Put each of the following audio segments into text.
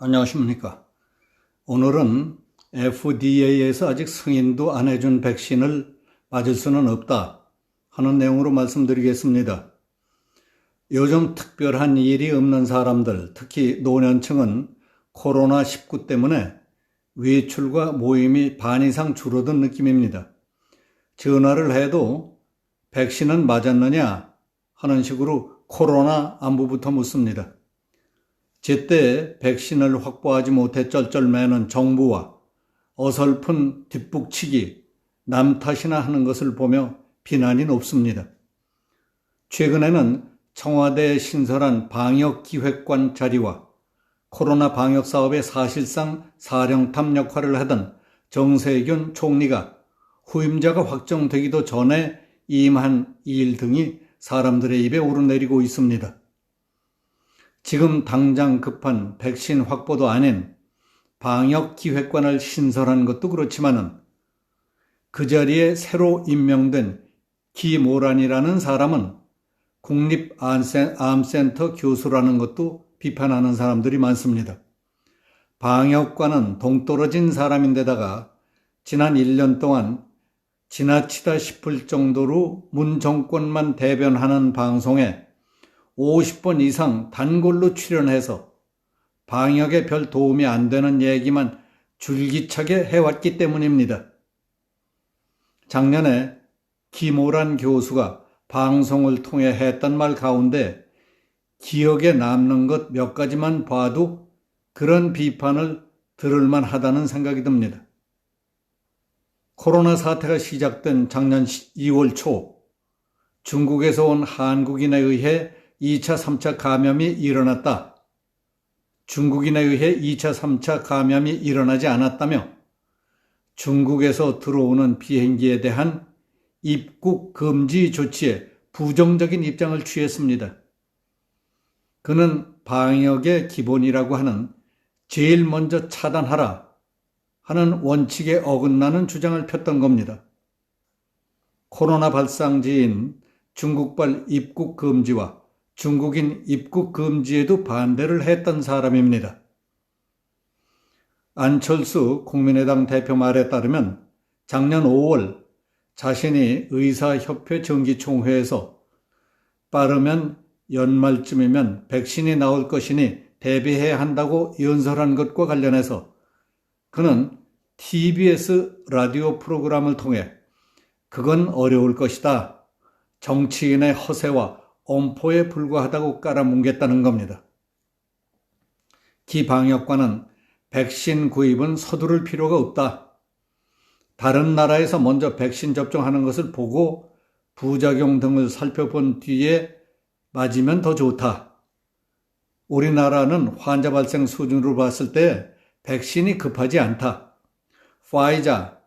안녕하십니까. 오늘은 FDA에서 아직 승인도 안 해준 백신을 맞을 수는 없다 하는 내용으로 말씀드리겠습니다. 요즘 특별한 일이 없는 사람들, 특히 노년층은 코로나19 때문에 외출과 모임이 반 이상 줄어든 느낌입니다. 전화를 해도 백신은 맞았느냐 하는 식으로 코로나 안부부터 묻습니다. 제때 백신을 확보하지 못해 쩔쩔매는 정부와 어설픈 뒷북치기, 남 탓이나 하는 것을 보며 비난이 높습니다. 최근에는 청와대에 신설한 방역기획관 자리와 코로나 방역 사업에 사실상 사령탑 역할을 하던 정세균 총리가 후임자가 확정되기도 전에 임한 일 등이 사람들의 입에 오르내리고 있습니다. 지금 당장 급한 백신 확보도 아닌 방역기획관을 신설한 것도 그렇지만은 그 자리에 새로 임명된 기모란이라는 사람은 국립암센터 교수라는 것도 비판하는 사람들이 많습니다. 방역관은 동떨어진 사람인데다가 지난 1년 동안 지나치다 싶을 정도로 문 정권만 대변하는 방송에 50번 이상 단골로 출연해서 방역에 별 도움이 안 되는 얘기만 줄기차게 해왔기 때문입니다. 작년에 기모란 교수가 방송을 통해 했던 말 가운데 기억에 남는 것 몇 가지만 봐도 그런 비판을 들을만 하다는 생각이 듭니다. 코로나 사태가 시작된 작년 2월 초 중국에서 온 한국인에 의해 2차, 3차 감염이 일어났다. 중국인에 의해 2차, 3차 감염이 일어나지 않았다며 중국에서 들어오는 비행기에 대한 입국 금지 조치에 부정적인 입장을 취했습니다. 그는 방역의 기본이라고 하는 제일 먼저 차단하라 하는 원칙에 어긋나는 주장을 폈던 겁니다. 코로나 발상지인 중국발 입국 금지와 중국인 입국 금지에도 반대를 했던 사람입니다. 안철수 국민의당 대표 말에 따르면 작년 5월 자신이 의사협회 정기총회에서 빠르면 연말쯤이면 백신이 나올 것이니 대비해야 한다고 연설한 것과 관련해서 그는 TBS 라디오 프로그램을 통해 그건 어려울 것이다. 정치인의 허세와 엄포에 불과하다고 깔아뭉갰다는 겁니다. 기방역관은 백신 구입은 서두를 필요가 없다. 다른 나라에서 먼저 백신 접종하는 것을 보고 부작용 등을 살펴본 뒤에 맞으면 더 좋다. 우리나라는 환자 발생 수준으로 봤을 때 백신이 급하지 않다. 파이자,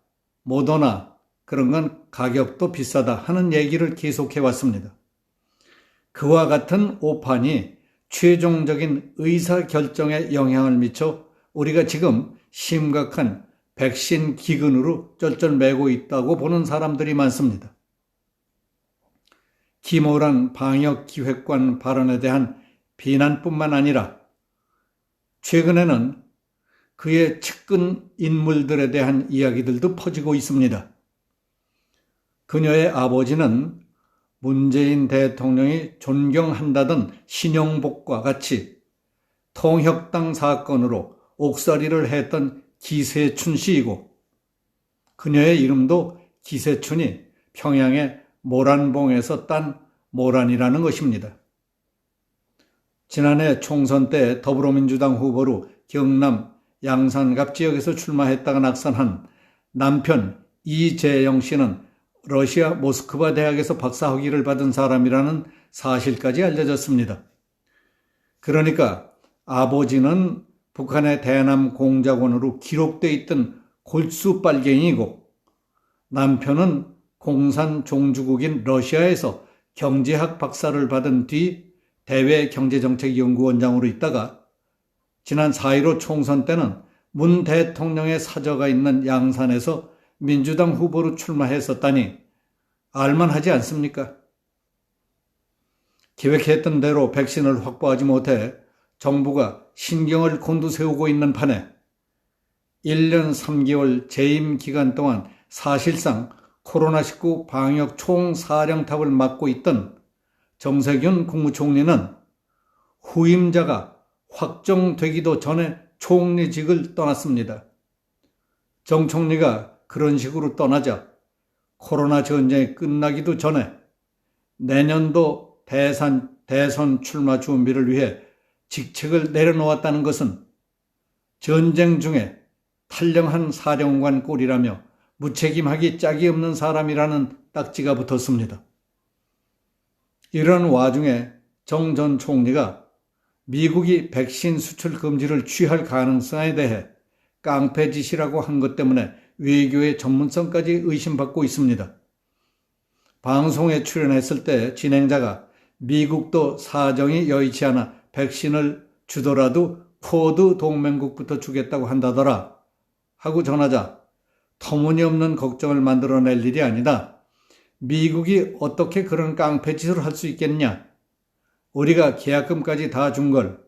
모더나 그런 건 가격도 비싸다 하는 얘기를 계속해 왔습니다. 그와 같은 오판이 최종적인 의사결정에 영향을 미쳐 우리가 지금 심각한 백신 기근으로 쩔쩔매고 있다고 보는 사람들이 많습니다. 기모란 방역기획관 발언에 대한 비난뿐만 아니라 최근에는 그의 측근 인물들에 대한 이야기들도 퍼지고 있습니다. 그녀의 아버지는 문재인 대통령이 존경한다던 신영복과 같이 통혁당 사건으로 옥살이를 했던 기세춘 씨이고 그녀의 이름도 기세춘이 평양의 모란봉에서 딴 모란이라는 것입니다. 지난해 총선 때 더불어민주당 후보로 경남 양산갑 지역에서 출마했다가 낙선한 남편 이재영 씨는 러시아 모스크바 대학에서 박사학위를 받은 사람이라는 사실까지 알려졌습니다. 그러니까 아버지는 북한의 대남 공작원으로 기록되어 있던 골수 빨갱이고 남편은 공산 종주국인 러시아에서 경제학 박사를 받은 뒤 대외경제정책연구원장으로 있다가 지난 4.15 총선 때는 문 대통령의 사저가 있는 양산에서 민주당 후보로 출마했었다니 알만하지 않습니까? 계획했던 대로 백신을 확보하지 못해 정부가 신경을 곤두세우고 있는 판에 1년 3개월 재임 기간 동안 사실상 코로나19 방역 총사령탑을 맡고 있던 정세균 국무총리는 후임자가 확정되기도 전에 총리직을 떠났습니다. 정 총리가 그런 식으로 떠나자 코로나 전쟁이 끝나기도 전에 내년도 대선 출마 준비를 위해 직책을 내려놓았다는 것은 전쟁 중에 탈영한 사령관 꼴이라며 무책임하기 짝이 없는 사람이라는 딱지가 붙었습니다. 이런 와중에 정 전 총리가 미국이 백신 수출 금지를 취할 가능성에 대해 깡패짓이라고 한 것 때문에 외교의 전문성까지 의심받고 있습니다. 방송에 출연했을 때 진행자가 미국도 사정이 여의치 않아 백신을 주더라도 쿼드 동맹국부터 주겠다고 한다더라 하고 전하자 터무니없는 걱정을 만들어낼 일이 아니다. 미국이 어떻게 그런 깡패짓을 할 수 있겠냐. 우리가 계약금까지 다 준 걸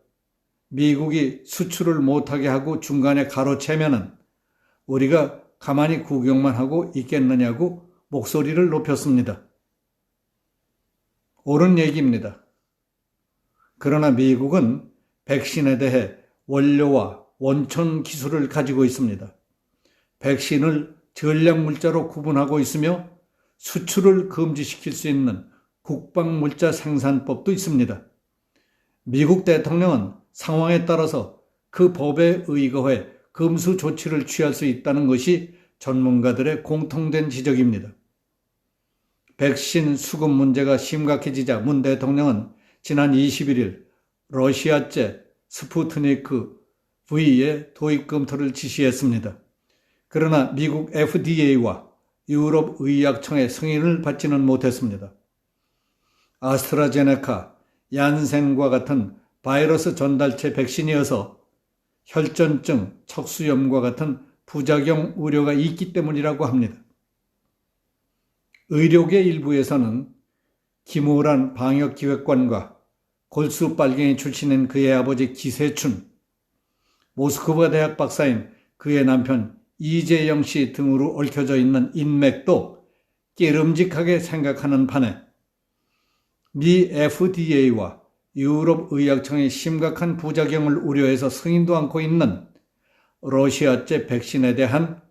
미국이 수출을 못하게 하고 중간에 가로채면은 우리가 가만히 구경만 하고 있겠느냐고 목소리를 높였습니다. 옳은 얘기입니다. 그러나 미국은 백신에 대해 원료와 원천 기술을 가지고 있습니다. 백신을 전략물자로 구분하고 있으며 수출을 금지시킬 수 있는 국방물자 생산법도 있습니다. 미국 대통령은 상황에 따라서 그 법에 의거해 금수 조치를 취할 수 있다는 것이 전문가들의 공통된 지적입니다. 백신 수급 문제가 심각해지자 문 대통령은 지난 21일 러시아제 스푸트니크 V의 도입 검토를 지시했습니다. 그러나 미국 FDA와 유럽 의약청의 승인을 받지는 못했습니다. 아스트라제네카, 얀센과 같은 바이러스 전달체 백신이어서 혈전증, 척수염과 같은 부작용 우려가 있기 때문이라고 합니다. 의료계 일부에서는 김우란 방역기획관과 골수 빨갱이 출신인 그의 아버지 기세춘, 모스크바 대학 박사인 그의 남편 이재영 씨 등으로 얽혀져 있는 인맥도 깨름직하게 생각하는 판에 미 FDA와 유럽 의약청의 심각한 부작용을 우려해서 승인도 않고 있는 러시아제 백신에 대한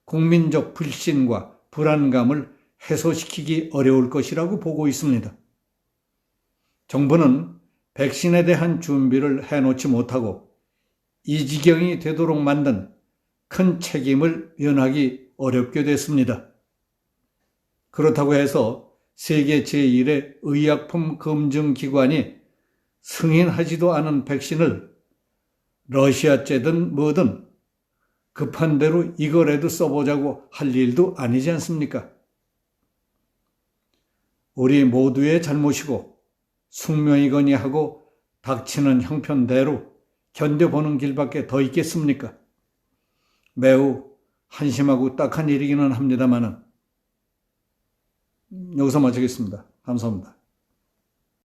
국민적 불신과 불안감을 해소시키기 어려울 것이라고 보고 있습니다. 정부는 백신에 대한 준비를 해놓지 못하고 이 지경이 되도록 만든 큰 책임을 면하기 어렵게 됐습니다. 그렇다고 해서 세계 제1의 의약품 검증기관이 승인하지도 않은 백신을 러시아제든 뭐든 급한 대로 이거라도 써보자고 할 일도 아니지 않습니까? 우리 모두의 잘못이고 숙명이거니 하고 닥치는 형편대로 견뎌보는 길밖에 더 있겠습니까? 매우 한심하고 딱한 일이기는 합니다만은 여기서 마치겠습니다. 감사합니다.